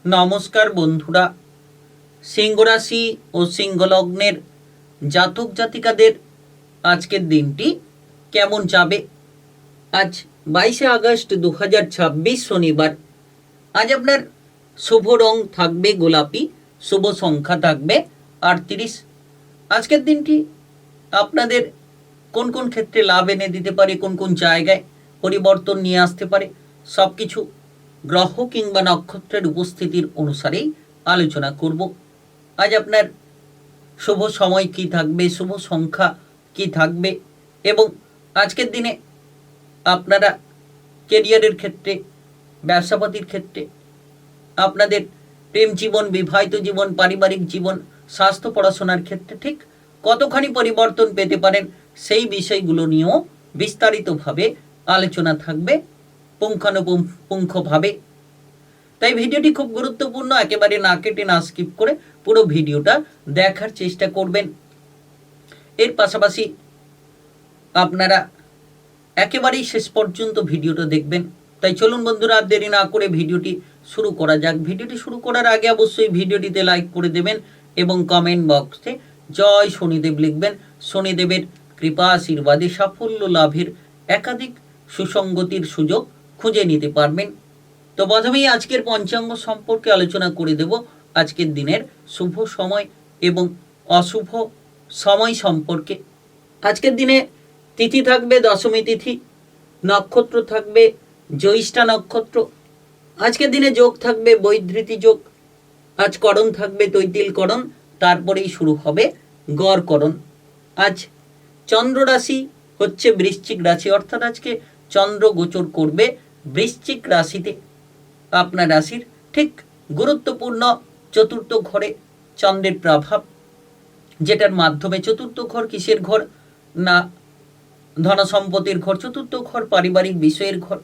নমস্কার বন্ধুরা, সিংহ রাশি ও সিংহ লগ্নের জাতক জাতিকাদের আজকের দিনটি কেমন যাবে। আজ 22শে আগস্ট 2026 শনিবার। আজ আপনার শুভ রং থাকবে গোলাপি, শুভ সংখ্যা থাকবে 38। আজকের দিনটি আপনাদের কোন কোন ক্ষেত্রে লাভ এনে দিতে পারে, কোন কোন জায়গায় পরিবর্তন নিয়ে আসতে পারে, সব কিছু গ্রহ কিংবা নক্ষত্রের উপস্থিতির অনুসারেই আলোচনা করব। আজ আপনার শুভ সময় কি থাকবে, শুভ সংখ্যা কি থাকবে, এবং আজকের দিনে আপনারা কেরিয়ারের ক্ষেত্রে, ব্যবসাপাতির ক্ষেত্রে, আপনাদের প্রেম জীবন, বিবাহিত জীবন, পারিবারিক জীবন, স্বাস্থ্য, পড়াশোনার ক্ষেত্রে ঠিক কতখানি পরিবর্তন পেতে পারেন, সেই বিষয়গুলো নিয়েও বিস্তারিতভাবে আলোচনা থাকবে পুঙ্খানুপুঙ্খভাবে। তাই ভিডিওটি খুব গুরুত্বপূর্ণ, একেবারে না কেটে না স্কিপ করে পুরো ভিডিওটা দেখার চেষ্টা করবেন। এর পাশাপাশি আপনারা একেবারেই শেষ পর্যন্ত ভিডিওটা দেখবেন। তাই চলুন বন্ধুরা, আর দেরি না করে ভিডিওটি শুরু করা যাক। ভিডিওটি শুরু করার আগে অবশ্যই ভিডিওটিতে লাইক করে দেবেন এবং কমেন্ট বক্সে জয় শনিদেব লিখবেন। শনিদেবের কৃপা আশীর্বাদে সাফল্য লাভের একাধিক সুসংগতির সুযোগ খুঁজে নিতে পারবেন। তো প্রথমেই আজকের পঞ্চাঙ্গ সম্পর্কে আলোচনা করে দেব। আজকের দিনের শুভ সময় এবং অশুভ সময় সম্পর্কে। আজকের দিনে তিথি থাকবে দশমী তিথি, নক্ষত্র থাকবে জ্যৈষ্ঠা নক্ষত্র। আজকের দিনে যোগ থাকবে বৈধৃতি যোগ। আজ করণ থাকবে তৈতিল করণ, তারপরেই শুরু হবে গড় করণ। আজ চন্দ্র রাশি হচ্ছে বৃশ্চিক রাশি, অর্থাৎ আজকে চন্দ্র গোচর করবে বৃশ্চিক রাশিতে। আপনার রাশির ঠিক গুরুত্বপূর্ণ চতুর্থ ঘরে চন্দ্রের প্রভাব, যেটার মাধ্যমে চতুর্থ ঘর কিসের ঘর না ধনসম্পত্তির ঘর, চতুর্থ ঘর পারিবারিক বিষয়ের ঘর।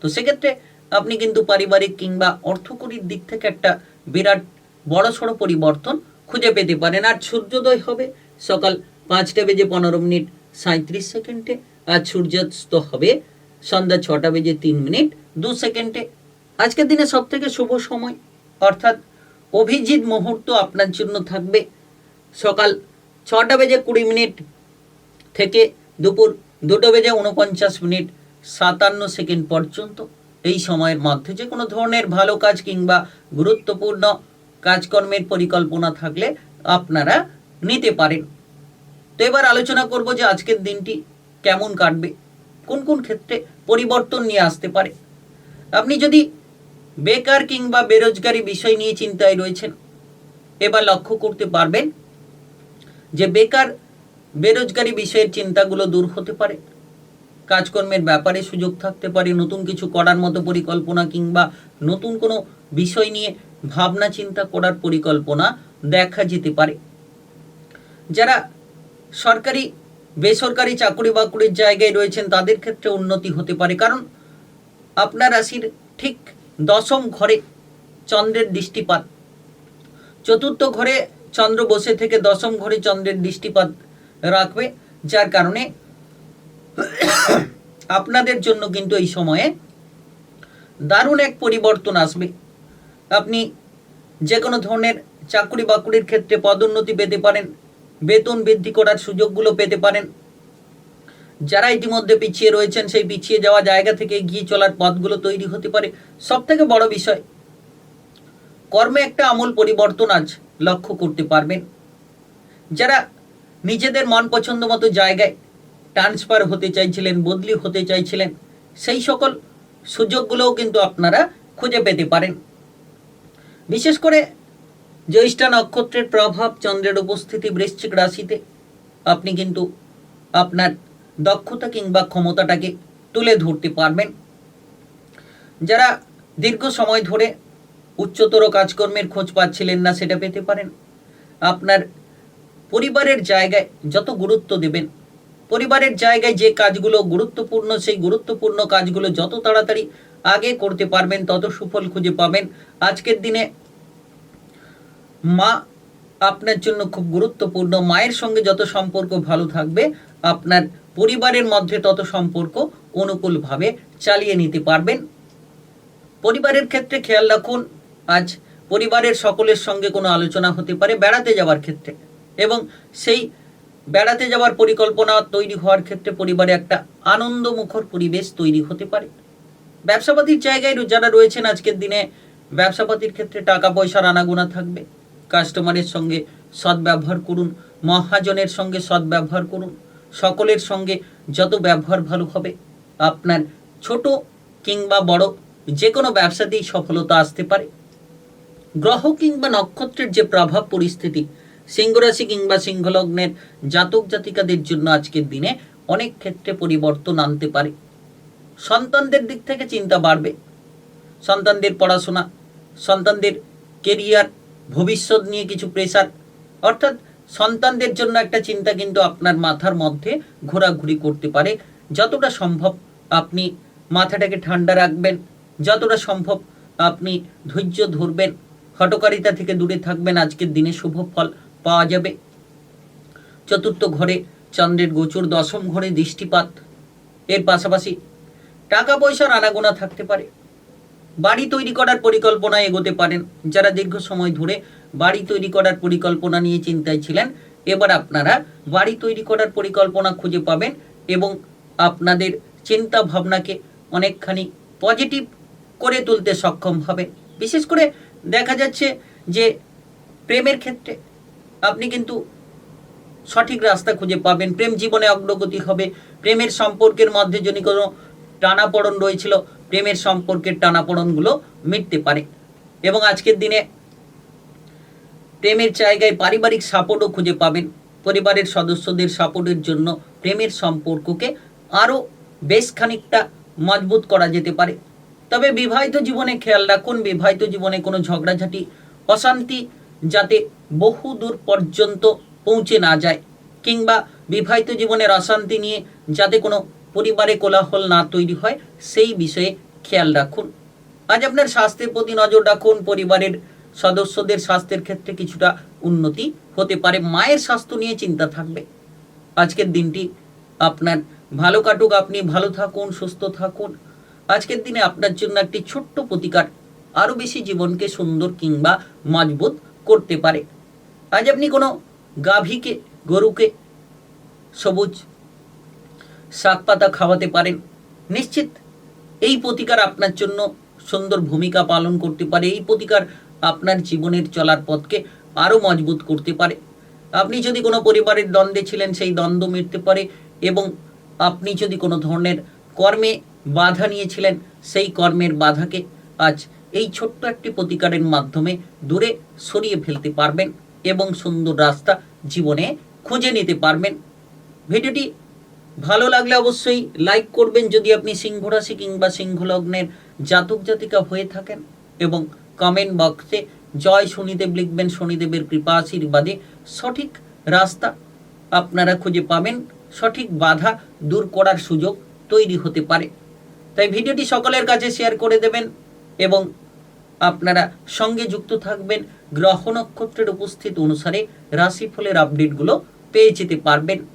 তো সেক্ষেত্রে আপনি কিন্তু পারিবারিক কিংবা অর্থকরীর দিক থেকে একটা বিরাট বড়সড় পরিবর্তন খুঁজে পেতে পারেন। আর সূর্যোদয় হবে সকাল 5:37:37। আর সূর্যাস্ত হবে সন্ধ্যা 6:03:02। আজকের দিনে সব থেকে শুভ সময় অর্থাৎ অভিজিৎ মুহূর্ত আপনার জন্য থাকবে সকাল 6:20 থেকে দুপুর 2:49:57 পর্যন্ত। এই সময়ের মধ্যে যে কোনো ধরনের ভালো কাজ কিংবা গুরুত্বপূর্ণ কাজকর্মের পরিকল্পনা থাকলে আপনারা নিতে পারেন। তো এবার আলোচনা করব যে আজকের দিনটি কেমন কাটবে, কোন কোন ক্ষেত্রে পরিবর্তন নিয়ে আসতে পারে। আপনি যদি বেকার কিংবা বেরোজগারি বিষয় নিয়ে চিন্তায় রয়েছেন, এবার লক্ষ্য করতে পারবেন যে বেকার বেরোজগারি বিষয়ের চিন্তাগুলো দূর হতে পারে। কাজকর্মের ব্যাপারে সুযোগ থাকতে পারে, নতুন কিছু করার মতো পরিকল্পনা কিংবা নতুন কোনো বিষয় নিয়ে ভাবনা চিন্তা করার পরিকল্পনা দেখা যেতে পারে। যারা সরকারি বেসরকারি চাকরি বাকরির জায়গায় রয়েছেন তাদের ক্ষেত্রে উন্নতি হতে পারে, কারণ আপনার রাশির ঠিক দশম ঘরে চন্দ্রের দৃষ্টিপাত। চতুর্থ ঘরে চন্দ্র বসে থেকে দশম ঘরে চন্দ্রের দৃষ্টিপাত রাখবে, যার কারণে আপনাদের জন্য কিন্তু এই সময়ে দারুণ এক পরিবর্তন আসবে। আপনি যে কোনো ধরনের চাকরি বাকরির ক্ষেত্রে পদোন্নতি পেতে পারেন, বেতন বৃদ্ধি করার সুযোগগুলো পেতে পারেন। যারা ইতিমধ্যে পিছিয়ে রয়েছেন সেই পিছিয়ে যাওয়া জায়গা থেকে এগিয়ে চলার পথগুলো তৈরি হতে পারে। সব থেকে বড় বিষয়, কর্মে একটা আমূল পরিবর্তন আজ লক্ষ্য করতে পারবেন। যারা নিজেদের মন পছন্দ মতো জায়গায় ট্রান্সফার হতে চাইছিলেন, বদলি হতে চাইছিলেন, সেই সকল সুযোগগুলোও কিন্তু আপনারা খুঁজে পেতে পারেন। বিশেষ করে জ্যৈষ্ঠা নক্ষত্রের প্রভাব, চন্দ্রের উপস্থিতি বৃশ্চিক রাশিতে, আপনি কিন্তু আপনার দক্ষতা কিংবা ক্ষমতাটাকে তুলে ধরতে পারবেন। যারা দীর্ঘ সময় ধরে উচ্চতর কাজকর্মের খোঁজ পাচ্ছিলেন না, সেটা পেতে পারেন। আপনার পরিবারের জায়গায় যত গুরুত্ব দেবেন, পরিবারের জায়গায় যে কাজগুলো গুরুত্বপূর্ণ, সেই গুরুত্বপূর্ণ কাজগুলো যত তাড়াতাড়ি আগে করতে পারবেন তত সুফল খুঁজে পাবেন। আজকের দিনে মা আপনার জন্য খুব গুরুত্বপূর্ণ। মায়ের সঙ্গে যত সম্পর্ক ভালো থাকবে, আপনার পরিবারের মধ্যে তত সম্পর্ক অনুকূলভাবে চালিয়ে নিতে পারবেন। পরিবারের ক্ষেত্রে খেয়াল রাখুন, আজ পরিবারের সকলের সঙ্গে কোনো আলোচনা হতে পারে বেড়াতে যাওয়ার ক্ষেত্রে, এবং সেই বেড়াতে যাওয়ার পরিকল্পনা তৈরি হওয়ার ক্ষেত্রে পরিবারে একটা আনন্দমুখর পরিবেশ তৈরি হতে পারে। ব্যবসাপাতির জায়গায় যারা রয়েছেন আজকের দিনে ব্যবসাপাতির ক্ষেত্রে টাকা পয়সার আনাগোনা থাকবে। কাস্টমারের সঙ্গে সদ্ব্যবহার করুন, মহাজনের সঙ্গে সদ্ব্যবহার করুন, সকলের সঙ্গে যত ব্যবহার ভালো হবে আপনার ছোট কিংবা বড় যে কোনো ব্যবসাতেই সফলতা আসতে পারে। গ্রহ কিংবা নক্ষত্রের যে প্রভাব পরিস্থিতি সিংহ রাশি কিংবা সিংহ লগ্নের জাতক জাতিকাদের জন্য আজকের দিনে অনেক ক্ষেত্রে পরিবর্তন আনতে পারে। সন্তানদের দিক থেকে চিন্তা বাড়বে, সন্তানদের পড়াশোনা, সন্তানদের কেরিয়ার, ভবিষ্যৎ নিয়ে কিছু প্রেসার, অর্থাৎ সন্তানদের জন্য একটা চিন্তা কিন্তু আপনার মাথার মধ্যে ঘোরাঘুরি করতে পারে। যতটা সম্ভব আপনি মাথাটাকে ঠান্ডা রাখবেন, যতটা সম্ভব আপনি ধৈর্য ধরবেন, হটকারিতা থেকে দূরে থাকবেন, আজকের দিনে শুভ ফল পাওয়া যাবে। চতুর্থ ঘরে চন্দ্রের গোচর, দশম ঘরে দৃষ্টিপাত, এর পাশাপাশি টাকা পয়সার আনাগোনা থাকতে পারে। বাড়ি তৈরি করার পরিকল্পনায় এগোতে পারেন। যারা দীর্ঘ সময় ধরে বাড়ি তৈরি করার পরিকল্পনা নিয়ে চিন্তায় ছিলেন, এবার আপনারা বাড়ি তৈরি করার পরিকল্পনা খুঁজে পাবেন এবং আপনাদের চিন্তা ভাবনাকে অনেকখানি পজিটিভ করে তুলতে সক্ষম হবে। বিশেষ করে দেখা যাচ্ছে যে প্রেমের ক্ষেত্রে আপনি কিন্তু সঠিক রাস্তা খুঁজে পাবেন, প্রেম জীবনে অগ্রগতি হবে। প্রেমের সম্পর্কের মধ্যে যদি কোনো টানাপোড়ন রয়েছিল, প্রেমের সম্পর্কের টানাপোড়নগুলো মিটতে পারে। এবং আজকের দিনে প্রেমের জায়গায় পারিবারিক সাপোর্টও খুঁজে পাবেন। পরিবারের সদস্যদের সাপোর্টের জন্য প্রেমের সম্পর্ককে আরও বেশ খানিকটা মজবুত করা যেতে পারে। তবে বিবাহিত জীবনে খেয়াল রাখুন, বিবাহিত জীবনে কোনো ঝগড়াঝাটি, অশান্তি যাতে বহু দূর পর্যন্ত পৌঁছে না যায়, কিংবা বিবাহিত জীবনের অশান্তি নিয়ে যাতে কোনো পরিবারে কোলাহল না তৈরি হয়, সেই বিষয়ে খেয়াল রাখুন। আজ আপনার স্বাস্থ্যের প্রতি নজর রাখুন। পরিবারের সদস্যদের স্বাস্থ্যের ক্ষেত্রে কিছুটা উন্নতি হতে পারে। মায়ের স্বাস্থ্য নিয়ে চিন্তা থাকবে। আজকের দিনটি আপনার ভালো কাটুক, আপনি ভালো থাকুন, সুস্থ থাকুন। আজকের দিনে আপনার জন্য একটি ছোট্ট প্রতিকার আরও বেশি জীবনকে সুন্দর কিংবা মজবুত করতে পারে। আজ আপনি কোনো গাভীকে, গরুকে সবুজ শাক পাতা খাওয়াতে পারেন। নিশ্চিত এই প্রতিকার আপনার জন্য সুন্দর ভূমিকা পালন করতে পারে। এই প্রতিকার আপনার জীবনের চলার পথকে আরও মজবুত করতে পারে। আপনি যদি কোনো পরিবারের দ্বন্দ্বে ছিলেন, সেই দ্বন্দ্ব মিটতে পারে। এবং আপনি যদি কোনো ধরনের কর্মে বাধা নিয়েছিলেন, সেই কর্মের বাধাকে আজ এই ছোট্ট একটি প্রতিকারের মাধ্যমে দূরে সরিয়ে ফেলতে পারবেন এবং সুন্দর রাস্তা জীবনে খুঁজে নিতে পারবেন। ভিডিওটি ভালো লাগলে অবশ্যই লাইক করবেন যদি আপনি সিংহ রাশি কিংবা সিংহ লগ্নের জাতক জাতিকা হয়ে থাকেন, এবং কমেন্ট বক্সে জয় শনিদেব লিখবেন। শনিদেবের কৃপা আশীর্বাদে সঠিক রাস্তা আপনারা খুঁজে পাবেন, সঠিক বাধা দূর করার সুযোগ তৈরি হতে পারে। তাই ভিডিওটি সকলের কাছে শেয়ার করে দেবেন এবং আপনারা সঙ্গে যুক্ত থাকবেন। গ্রহ নক্ষত্রের উপস্থিত অনুসারে রাশিফলের আপডেটগুলো পেয়ে যেতে পারবেন।